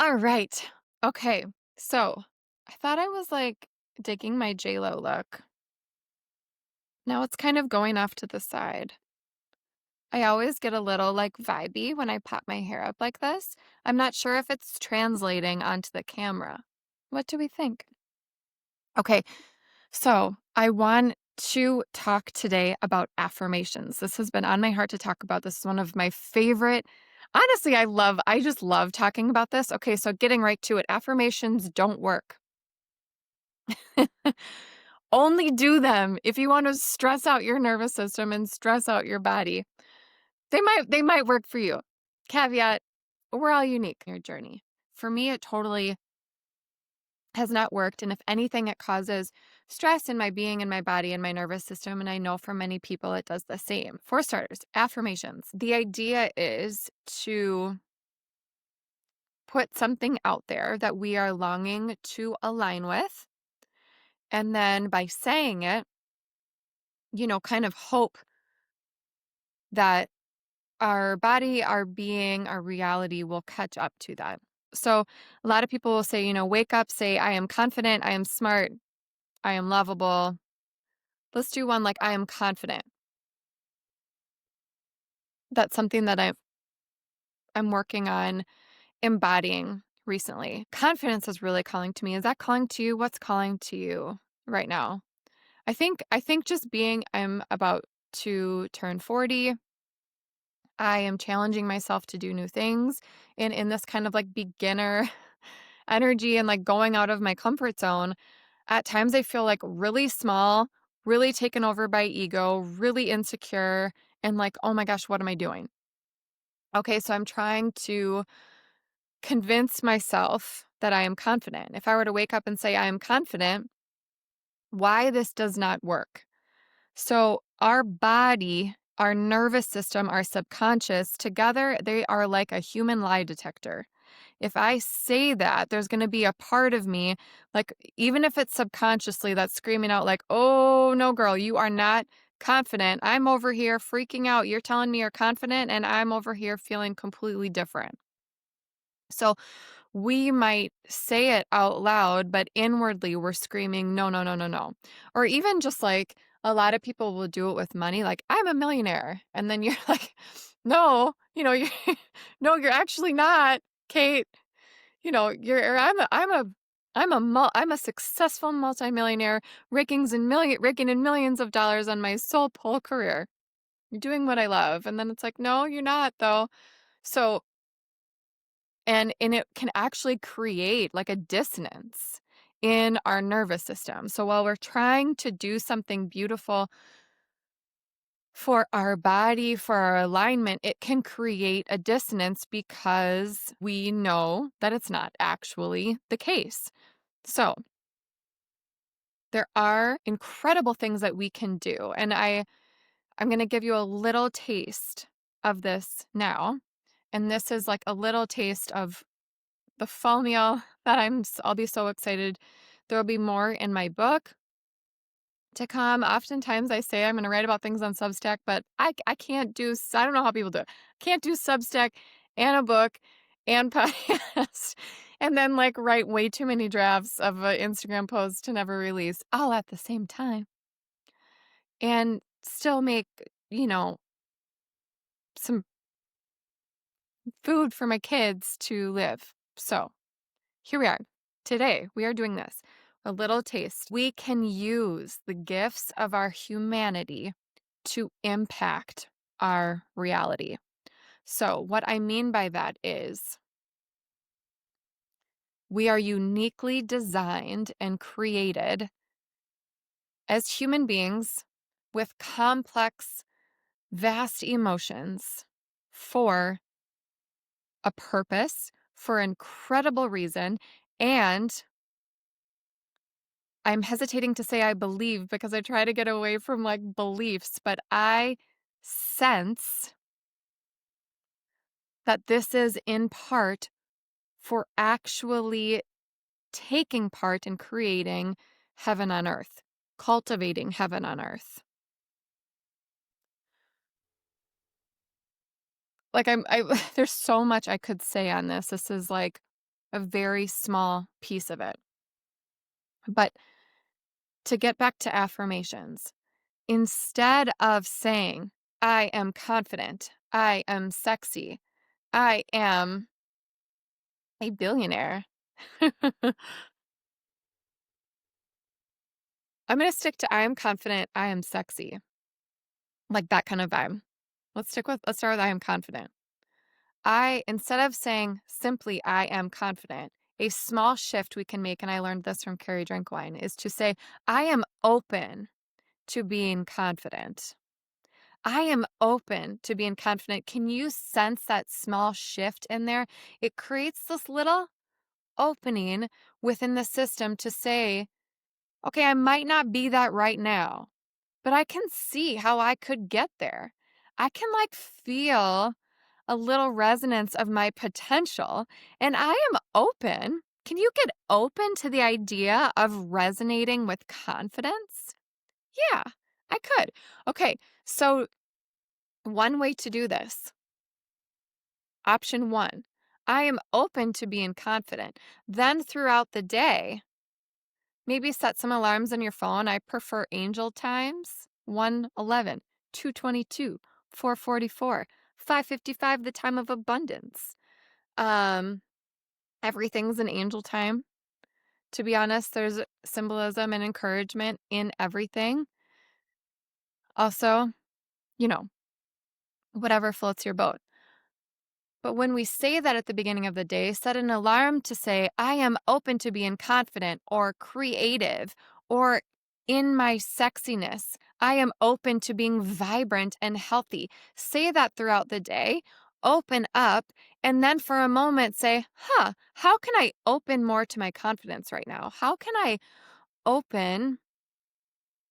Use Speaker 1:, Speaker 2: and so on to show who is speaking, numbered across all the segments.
Speaker 1: All right. Okay. So I thought I was like digging my J-Lo look. Now it's kind of going off to the side. I always get a little like vibey when I pop my hair up like this. I'm not sure if it's translating onto the camera. What do we think? Okay. So I want to talk today about affirmations. This has been on my heart to talk about. This is one of my favorite. Honestly, I just love talking about this. Okay. So getting right to it, affirmations don't work. Only do them if you want to stress out your nervous system and stress out your body. They might work for you. Caveat, we're all unique in your journey. For me, it totally has not worked. And if anything, it causes stress in my being and my body and my nervous system. And I know for many people, it does the same. For starters, affirmations. The idea is to put something out there that we are longing to align with. And then by saying it, kind of hope that our body, our being, our reality will catch up to that. So a lot of people will say, wake up, say, I am confident, I am smart, I am lovable. Let's do one like I am confident. That's something that I'm working on embodying recently. Confidence is really calling to me. Is that calling to you? What's calling to you right now? I think just being I'm about to turn 40. I am challenging myself to do new things and in this kind of like beginner energy and like going out of my comfort zone. At times I feel like really small, really taken over by ego, really insecure, and like, oh my gosh, what am I doing? Okay, so I'm trying to convince myself that I am confident. If I were to wake up and say I am confident, why this does not work. So our body, our nervous system, our subconscious, together, they are like a human lie detector. If I say that, there's going to be a part of me, like, even if it's subconsciously, that's screaming out, like, oh, no, girl, you are not confident. I'm over here freaking out. You're telling me you're confident, and I'm over here feeling completely different. So we might say it out loud, but inwardly we're screaming, no, no, no, no, no. Or even just like a lot of people will do it with money, like, I'm a millionaire. And then you're like, no, you're, no, you're actually not, Kate. You're, I'm a successful multimillionaire, raking in millions of dollars on my sole pole career. You're doing what I love. And then it's like, no, you're not though. So and it can actually create like a dissonance in our nervous system. So while we're trying to do something beautiful for our body, for our alignment, it can create a dissonance because we know that it's not actually the case. So there are incredible things that we can do. And I'm going to give you a little taste of this now. And this is like a little taste of the fall meal that I'll be so excited. There will be more in my book to come. Oftentimes I say I'm going to write about things on Substack, but I can't I don't know how people do it. Can't do Substack and a book and podcast and then like write way too many drafts of an Instagram post to never release all at the same time and still make, you know, some food for my kids to live. So here we are. Today, we are doing this. A little taste. We can use the gifts of our humanity to impact our reality. So, what I mean by that is we are uniquely designed and created as human beings with complex, vast emotions for a purpose, for an incredible reason, and I'm hesitating to say I believe because I try to get away from like beliefs, but I sense that this is in part for actually taking part in creating heaven on earth, cultivating heaven on earth. Like I there's so much I could say on this. This is like a very small piece of it. But to get back to affirmations, instead of saying, I am confident, I am sexy, I am a billionaire, I'm going to stick to I am confident, I am sexy, like that kind of vibe. Let's start with I am confident. Instead of saying simply I am confident, a small shift we can make, and I learned this from Carrie Drinkwine, is to say, I am open to being confident. I am open to being confident. Can you sense that small shift in there? It creates this little opening within the system to say, okay, I might not be that right now, but I can see how I could get there. I can like feel a little resonance of my potential, and I am open. Can you get open to the idea of resonating with confidence? Yeah, I could. Okay, so one way to do this, option one, I am open to being confident. Then throughout the day, maybe set some alarms on your phone. I prefer angel times 1:11, 2:22, 4:44, 5:55, the time of abundance. Um, Everything's an angel time. To be honest, there's symbolism and encouragement in everything. Also, you know, whatever floats your boat. But when we say that at the beginning of the day, set an alarm to say, I am open to being confident or creative or in my sexiness. I am open to being vibrant and healthy. Say that throughout the day, open up, and then for a moment say, how can I open more to my confidence right now? How can I open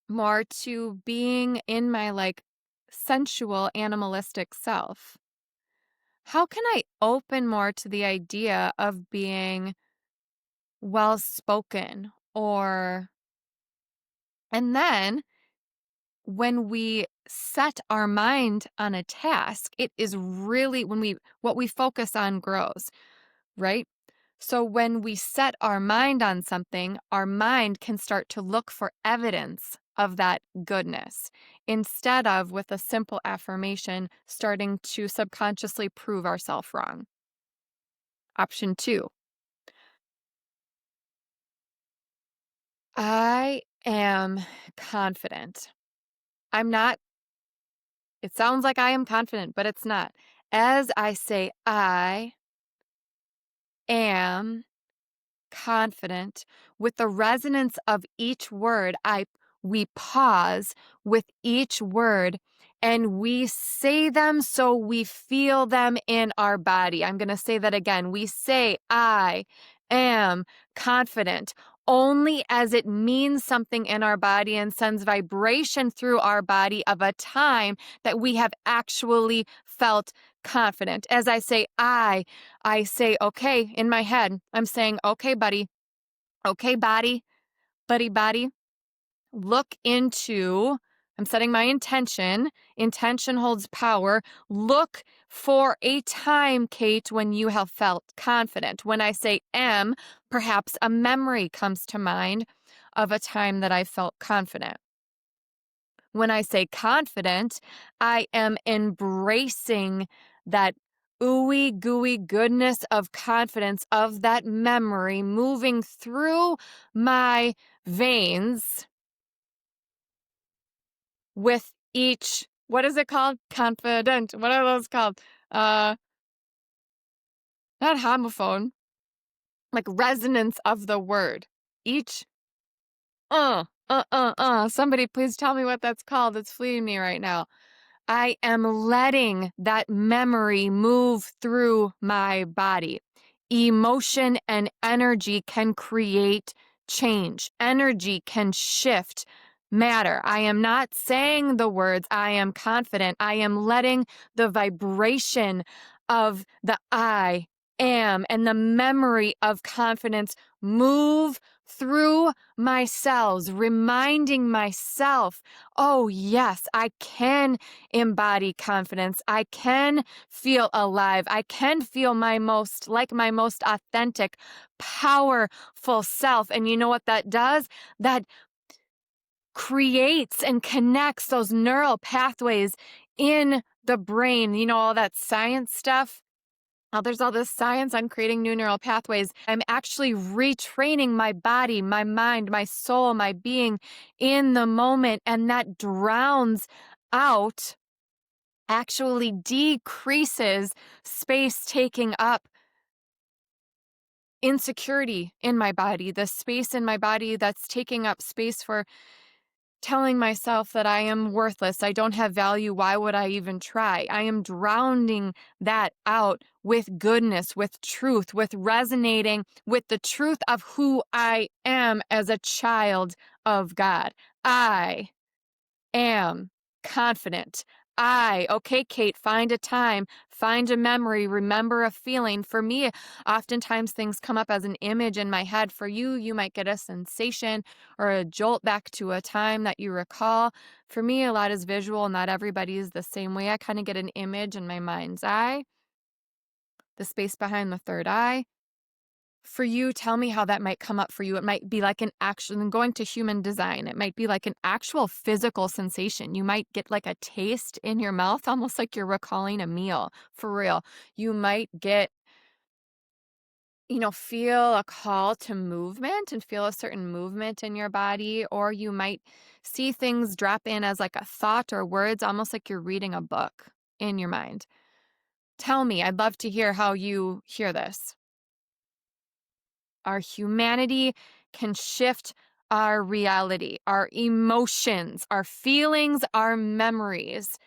Speaker 1: more to being in my like sensual, animalistic self? How can I open more to the idea of being well spoken and then when we set our mind on a task, it is really what we focus on grows, right? So when we set our mind on something, our mind can start to look for evidence of that goodness instead of with a simple affirmation starting to subconsciously prove ourselves wrong. Option two, I am confident. I'm not, it sounds like I am confident, but it's not. As I say, I am confident, with the resonance of each word, we pause with each word and we say them so we feel them in our body. I'm going to say that again. We say, I am confident only as it means something in our body and sends vibration through our body of a time that we have actually felt confident. As I say, I say, okay, in my head, I'm saying, okay, buddy, okay, body, look into, I'm setting my intention. Intention holds power. Look for a time, Kate, when you have felt confident. When I say am, perhaps a memory comes to mind of a time that I felt confident. When I say confident, I am embracing that ooey gooey goodness of confidence of that memory moving through my veins with each, what is it called? Confident. What are those called? Uh, Not homophone, like resonance of the word. Each, somebody please tell me what that's called. It's fleeing me right now. I am letting that memory move through my body. Emotion and energy can create change. Energy can shift matter. I am not saying the words, I am confident. I am letting the vibration of the I am and the memory of confidence move through my cells, reminding myself, oh, yes, I can embody confidence. I can feel alive. I can feel my most authentic, powerful self. And you know what that does? That creates and connects those neural pathways in the brain. You know, all that science stuff. Oh, there's all this science on creating new neural pathways. I'm actually retraining my body, my mind, my soul, my being in the moment. And that drowns out, actually decreases space taking up insecurity in my body, the space in my body that's taking up space for telling myself that I am worthless, I don't have value, why would I even try? I am drowning that out with goodness, with truth, with resonating with the truth of who I am as a child of God. I am confident. Okay, Kate, find a time, find a memory, remember a feeling. For me, oftentimes things come up as an image in my head. For you, you might get a sensation or a jolt back to a time that you recall. For me, a lot is visual. Not everybody is the same way. I kind of get an image in my mind's eye, the space behind the third eye. For you, tell me how that might come up for you. It might be like an action, and going to human design, it might be like an actual physical sensation. You might get like a taste in your mouth, almost like you're recalling a meal, for real. You might get, feel a call to movement and feel a certain movement in your body, or you might see things drop in as like a thought or words, almost like you're reading a book in your mind. Tell me, I'd love to hear how you hear this. Our humanity can shift our reality, our emotions, our feelings, our memories.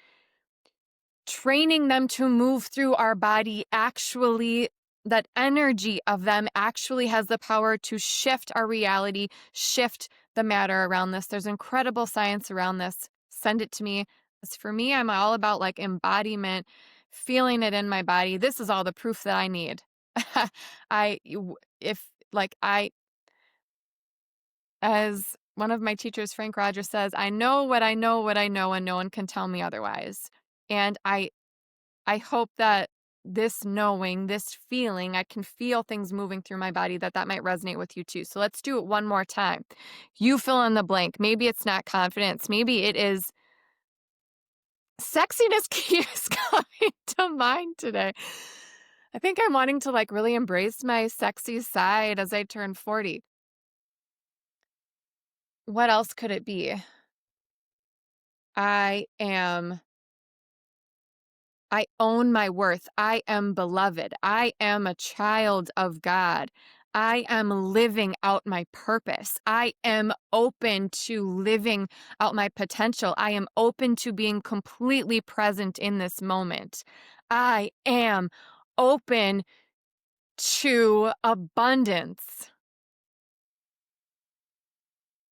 Speaker 1: Training them to move through our body actually, that energy of them actually has the power to shift our reality, shift the matter around this. There's incredible science around this. Send it to me. As for me, I'm all about like embodiment, feeling it in my body. This is all the proof that I need. If like I As one of my teachers, Frank Rogers, says, I know what I know, what I know, and no one can tell me otherwise. And I hope that this knowing, this feeling, I can feel things moving through my body, that might resonate with you too. So let's do it one more time. You fill in the blank. Maybe it's not confidence. Maybe it is sexiness keeps coming to mind today. I think I'm wanting to like really embrace my sexy side as I turn 40. What else could it be? I am I own my worth. I am beloved. I am a child of God. I am living out my purpose. I am open to living out my potential. I am open to being completely present in this moment. I am open to abundance.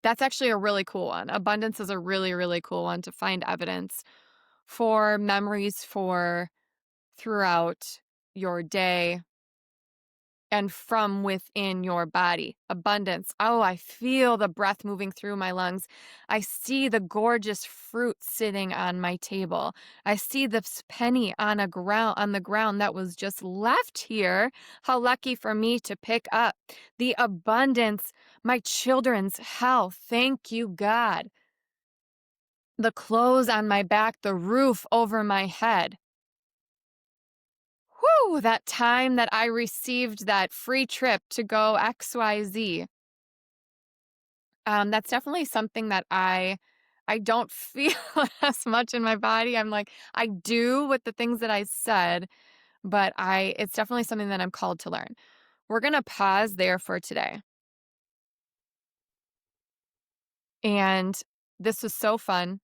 Speaker 1: That's actually a really cool one. Abundance is a really, really cool one to find evidence for, memories for throughout your day and from within your body. Abundance. Oh, I feel the breath moving through my lungs. I see the gorgeous fruit sitting on my table. I see this penny on the ground that was just left here. How lucky for me to pick up. The abundance, my children's health. Thank you, God. The clothes on my back, the roof over my head. Whew, that time that I received that free trip to go XYZ. That's definitely something that I don't feel as much in my body. I'm like, I do with the things that I said, but it's definitely something that I'm called to learn. We're going to pause there for today. And this was so fun.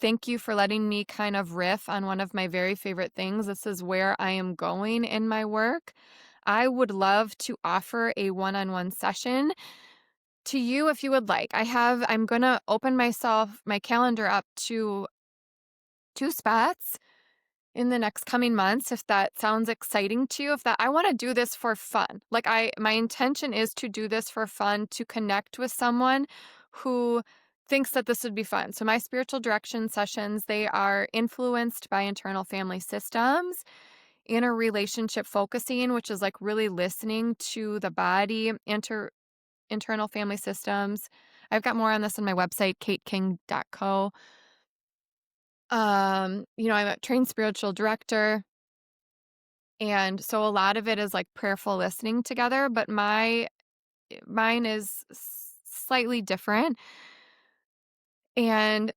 Speaker 1: Thank you for letting me kind of riff on one of my very favorite things. This is where I am going in my work. I would love to offer a one-on-one session to you if you would like. I'm going to open my calendar up to 2 spots. in the next coming months, if that sounds exciting to you, if that I want to do this for fun. Like my intention is to do this for fun, to connect with someone who thinks that this would be fun. So my spiritual direction sessions, they are influenced by internal family systems, inner relationship focusing, which is like really listening to the body, internal family systems. I've got more on this on my website, kateking.co. I'm a trained spiritual director. And so a lot of it is like prayerful listening together, but mine is slightly different, and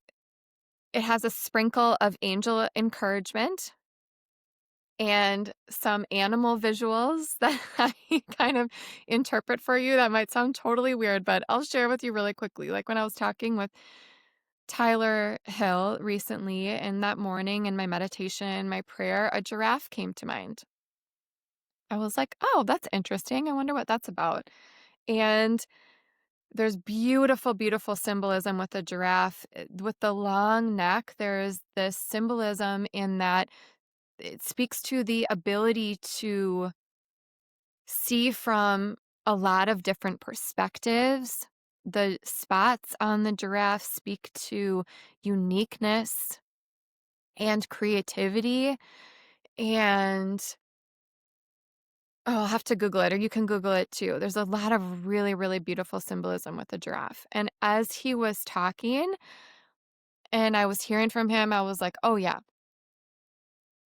Speaker 1: it has a sprinkle of angel encouragement and some animal visuals that I kind of interpret for you. That might sound totally weird, but I'll share with you really quickly. Like when I was talking with Tyler Hill recently, and that morning in my meditation, my prayer, a giraffe came to mind. I was like, "Oh, that's interesting. I wonder what that's about." And there's beautiful, beautiful symbolism with the giraffe. With the long neck, there's this symbolism in that it speaks to the ability to see from a lot of different perspectives. The spots on the giraffe speak to uniqueness and creativity. And oh, I'll have to Google it, or you can Google it too. There's a lot of really, really beautiful symbolism with the giraffe. And as he was talking and I was hearing from him, I was like, oh, yeah,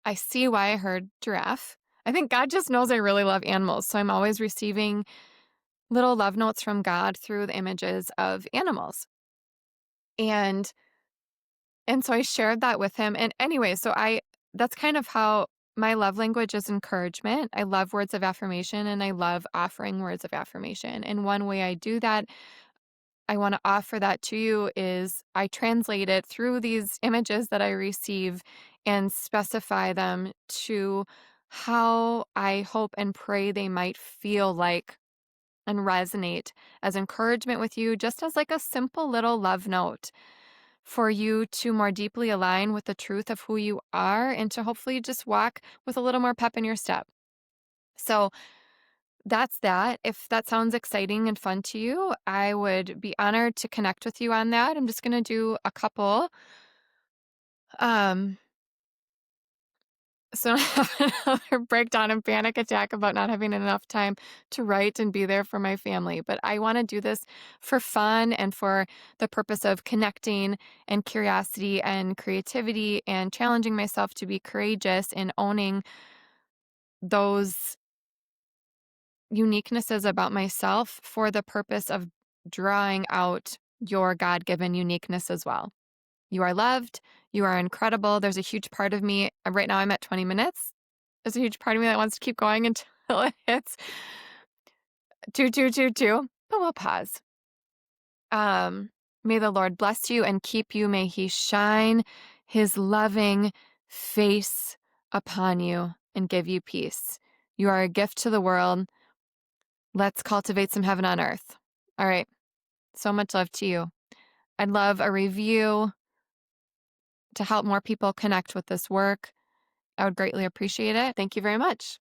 Speaker 1: I see why I heard giraffe. I think God just knows I really love animals. So I'm always receiving little love notes from God through the images of animals. And so I shared that with him. And anyway, that's kind of how my love language is encouragement. I love words of affirmation and I love offering words of affirmation. And one way I do that, I want to offer that to you, is I translate it through these images that I receive and specify them to how I hope and pray they might feel like and resonate as encouragement with you, just as like a simple little love note for you to more deeply align with the truth of who you are and to hopefully just walk with a little more pep in your step. So that's that. If that sounds exciting and fun to you, I would be honored to connect with you on that. I'm just going to do a couple. Um, so I have another breakdown and panic attack about not having enough time to write and be there for my family. But I want to do this for fun and for the purpose of connecting and curiosity and creativity and challenging myself to be courageous in owning those uniquenesses about myself for the purpose of drawing out your God given uniqueness as well. You are loved. You are incredible. There's a huge part of me. Right now, I'm at 20 minutes. There's a huge part of me that wants to keep going until it hits 2222. But we'll pause. May the Lord bless you and keep you. May he shine his loving face upon you and give you peace. You are a gift to the world. Let's cultivate some heaven on earth. All right. So much love to you. I'd love a review to help more people connect with this work. I would greatly appreciate it. Thank you very much.